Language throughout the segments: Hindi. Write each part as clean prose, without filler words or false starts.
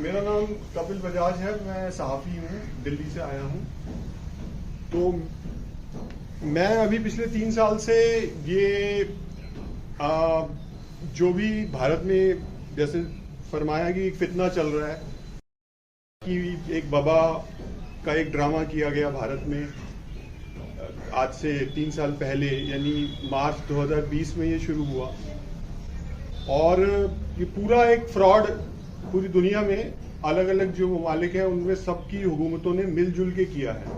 मेरा नाम कपिल बजाज है। मैं सहाफ़ी हूँ, दिल्ली से आया हूँ। तो मैं अभी पिछले 3 साल से ये जो भी भारत में जैसे फरमाया कि एक फितना चल रहा है कि एक वबा का एक ड्रामा किया गया भारत में आज से 3 साल पहले, यानी मार्च 2020 में ये शुरू हुआ। और ये पूरा एक फ्रॉड पूरी दुनिया में अलग अलग जो ममालिक हैं उनमें सबकी हुकूमतों ने मिलजुल के किया है,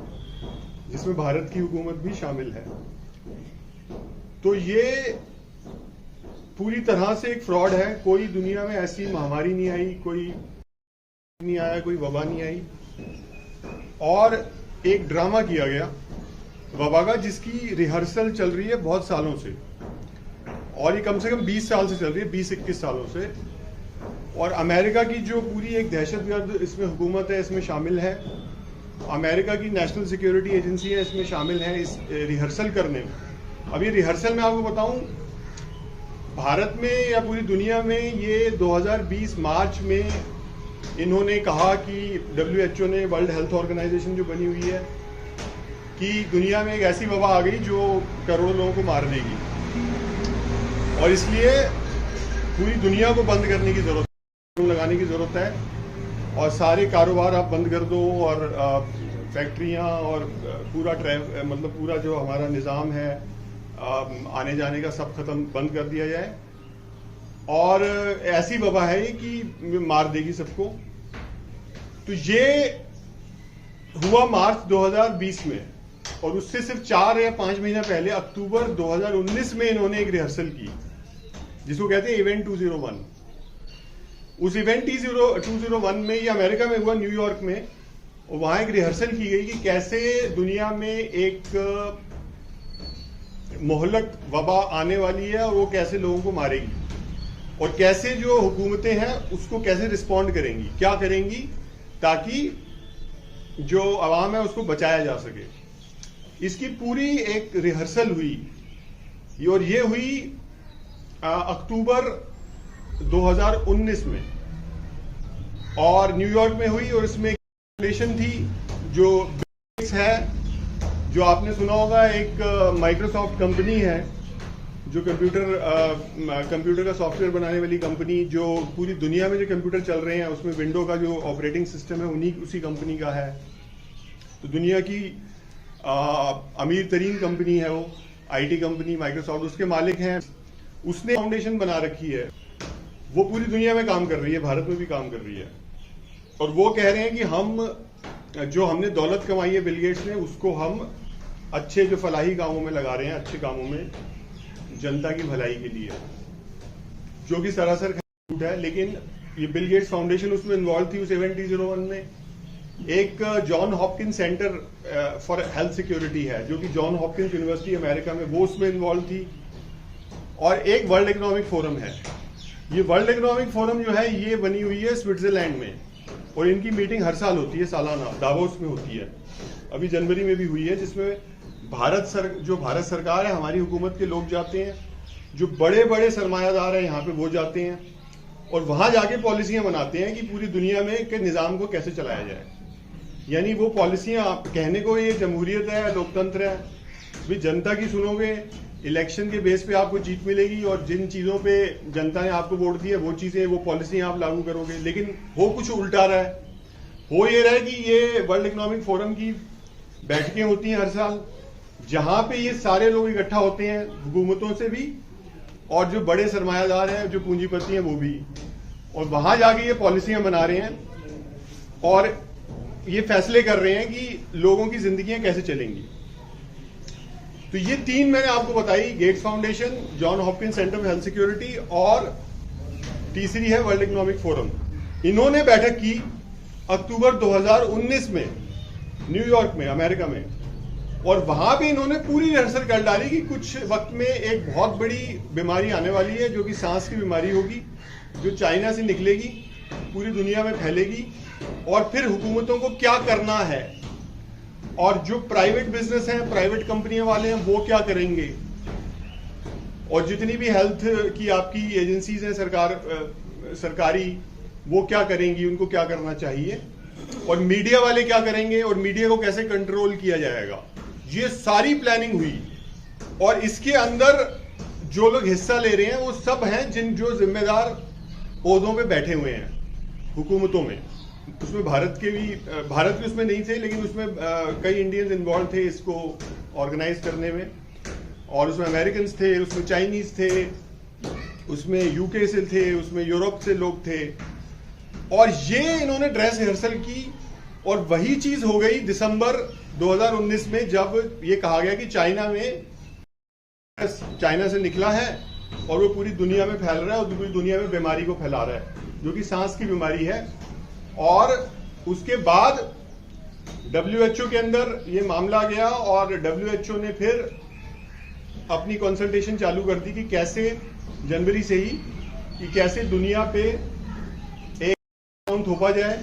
जिसमें भारत की हुकूमत भी शामिल है। तो ये पूरी तरह से एक फ्रॉड है। कोई दुनिया में ऐसी महामारी नहीं आई, कोई नहीं आया, कोई वबा नहीं आई, और एक ड्रामा किया गया वबा का, जिसकी रिहर्सल चल रही है बहुत सालों से, और ये कम से कम 20 साल से चल रही है, 20-21 सालों से। और अमेरिका की जो पूरी एक दहशतगर्द इसमें हुकूमत है, इसमें शामिल है। अमेरिका की नेशनल सिक्योरिटी एजेंसी है, इसमें शामिल है इस रिहर्सल करने में। अब ये रिहर्सल मैं आपको बताऊं, भारत में या पूरी दुनिया में ये 2020 मार्च में इन्होंने कहा कि WHO ने, वर्ल्ड हेल्थ ऑर्गेनाइजेशन जो बनी हुई है, कि दुनिया में एक ऐसी वबा आ गई जो करोड़ों लोगों को मार देगी, और इसलिए पूरी दुनिया को बंद करने की जरूरत, लगाने की जरूरत है, और सारे कारोबार आप बंद कर दो, और फैक्ट्रियां और पूरा मतलब पूरा जो हमारा निज़ाम है आने जाने का सब खत्म, बंद कर दिया जाए। और ऐसी वबा है कि मार देगी सबको। तो ये हुआ मार्च 2020 में, और उससे सिर्फ 4 या 5 महीना पहले अक्टूबर 2019 में इन्होंने एक रिहर्सल की, जिसको कहते हैं इवेंट 201। उस इवेंट 201 में, ये अमेरिका में हुआ, न्यूयॉर्क में, और वहां एक रिहर्सल की गई कि कैसे दुनिया में एक मोहलक वबा आने वाली है और वो कैसे लोगों को मारेगी, और कैसे जो हुकूमतें हैं उसको कैसे रिस्पॉन्ड करेंगी, क्या करेंगी, ताकि जो आवाम है उसको बचाया जा सके। इसकी पूरी एक रिहर्सल हुई, और ये हुई अक्टूबर 2019 में, और न्यूयॉर्क में हुई। और इसमें थी जो है, जो आपने सुना होगा, एक माइक्रोसॉफ्ट कंपनी है जो कंप्यूटर का सॉफ्टवेयर बनाने वाली कंपनी, जो पूरी दुनिया में जो कंप्यूटर चल रहे हैं उसमें विंडो का जो ऑपरेटिंग सिस्टम है उसी कंपनी का है। तो दुनिया की अमीर तरीन कंपनी है वो, IT कंपनी माइक्रोसॉफ्ट, उसके मालिक हैं। उसने फाउंडेशन बना रखी है, वो पूरी दुनिया में काम कर रही है, भारत में भी काम कर रही है। और वो कह रहे हैं कि हम जो हमने दौलत कमाई है बिल गेट्स ने, उसको हम अच्छे जो फलाही कामों में लगा रहे हैं, अच्छे कामों में, जनता की भलाई के लिए, जो कि सरासर झूठ है। लेकिन ये बिल गेट्स फाउंडेशन उसमें इन्वॉल्व थी, उस इवेंट 201 में। एक John Hopkins Center for Health security है, जो कि जॉन हॉपकिंस यूनिवर्सिटी अमेरिका में, वो उसमें इन्वॉल्व थी। और एक वर्ल्ड इकोनॉमिक फोरम है। ये वर्ल्ड इकोनॉमिक फोरम जो है ये बनी हुई है स्विट्जरलैंड में, और इनकी मीटिंग हर साल होती है, सालाना दावोस में होती है। अभी जनवरी में भी हुई है, जिसमें जो भारत सरकार है, हमारी हुकूमत के लोग जाते हैं, जो बड़े बड़े सरमायादार हैं यहाँ पे, वो जाते हैं, और वहां जाके पॉलिसियां बनाते हैं कि पूरी दुनिया में के निज़ाम को कैसे चलाया जाए। यानी वो पॉलिसियां, कहने को ये जमहूरियत है, लोकतंत्र है, भी जनता की सुनोगे, इलेक्शन के बेस पे आपको जीत मिलेगी, और जिन चीजों पे जनता ने आपको वोट दिया वो चीजें, वो पॉलिसियां आप लागू करोगे। लेकिन हो कुछ उल्टा रहा है। हो ये रहा है कि ये वर्ल्ड इकोनॉमिक फोरम की बैठकें होती हैं हर साल, जहां पे ये सारे लोग इकट्ठा होते हैं, हुकूमतों से भी, और जो बड़े सरमायादार हैं, जो पूंजीपति हैं, वो भी, और वहां जाके ये पॉलिसियां बना रहे हैं, और ये फैसले कर रहे हैं कि लोगों की जिंदगियां कैसे चलेंगी। तो ये 3 मैंने आपको बताई, Gates Foundation, John Hopkins Center for Health Security, और तीसरी है वर्ल्ड इकोनॉमिक फोरम। इन्होंने बैठक की अक्टूबर 2019 में न्यूयॉर्क में, अमेरिका में, और वहां भी इन्होंने पूरी रिहर्सल कर डाली कि कुछ वक्त में एक बहुत बड़ी बीमारी आने वाली है, जो कि सांस की बीमारी होगी, जो चाइना से निकलेगी, पूरी दुनिया में फैलेगी, और फिर हुकूमतों को क्या करना है, और जो प्राइवेट बिजनेस है, प्राइवेट कंपनियां वाले हैं, वो क्या करेंगे, और जितनी भी हेल्थ की आपकी एजेंसीज हैं, सरकारी, वो क्या करेंगी, उनको क्या करना चाहिए, और मीडिया वाले क्या करेंगे और मीडिया को कैसे कंट्रोल किया जाएगा, ये सारी प्लानिंग हुई। और इसके अंदर जो लोग हिस्सा ले रहे हैं वो सब हैं जो जिम्मेदार ओहदों पे बैठे हुए हैं हुकूमतों में। उसमें भारत भी उसमें नहीं थे, लेकिन उसमें कई इंडियंस इन्वॉल्व थे इसको ऑर्गेनाइज करने में, और उसमें अमेरिकन थे, उसमें चाइनीज थे, उसमें यूके से थे, उसमें यूरोप से लोग थे, और ये इन्होंने ड्रेस रिहर्सल की। और वही चीज हो गई दिसंबर 2019 में, जब ये कहा गया कि चाइना से निकला है और वो पूरी दुनिया में फैल रहा है और पूरी दुनिया में बीमारी को फैला रहा है, जो कि सांस की बीमारी है। और उसके बाद WHO के अंदर ये मामला गया और WHO ने फिर अपनी कंसल्टेशन चालू कर दी कि कैसे जनवरी से ही कि कैसे दुनिया पे एक लॉकडाउन थोपा जाए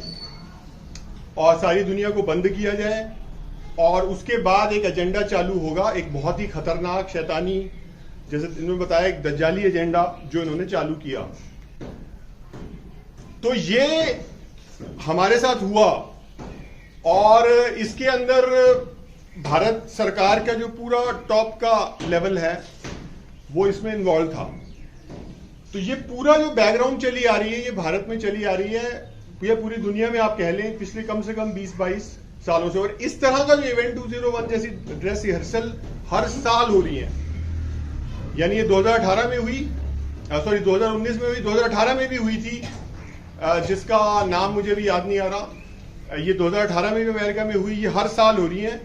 और सारी दुनिया को बंद किया जाए। और उसके बाद एक एजेंडा चालू होगा, एक बहुत ही खतरनाक शैतानी, जैसे इन्होंने बताया, एक दज्जाली एजेंडा जो इन्होंने चालू किया। तो ये हमारे साथ हुआ, और इसके अंदर भारत सरकार का जो पूरा टॉप का लेवल है वो इसमें इन्वॉल्व था। तो ये पूरा जो बैकग्राउंड चली आ रही है, ये भारत में चली आ रही है, ये पूरी दुनिया में आप कह लें पिछले कम से कम 20-22 सालों से। और इस तरह का जो इवेंट 201 जैसी ड्रेस रिहर्सल हर साल हो रही है। यानी ये 2018 में हुई, 2019 में हुई, 2018 में भी हुई थी, जिसका नाम मुझे भी याद नहीं आ रहा। ये 2018 में भी अमेरिका में हुई, ये हर साल हो रही है।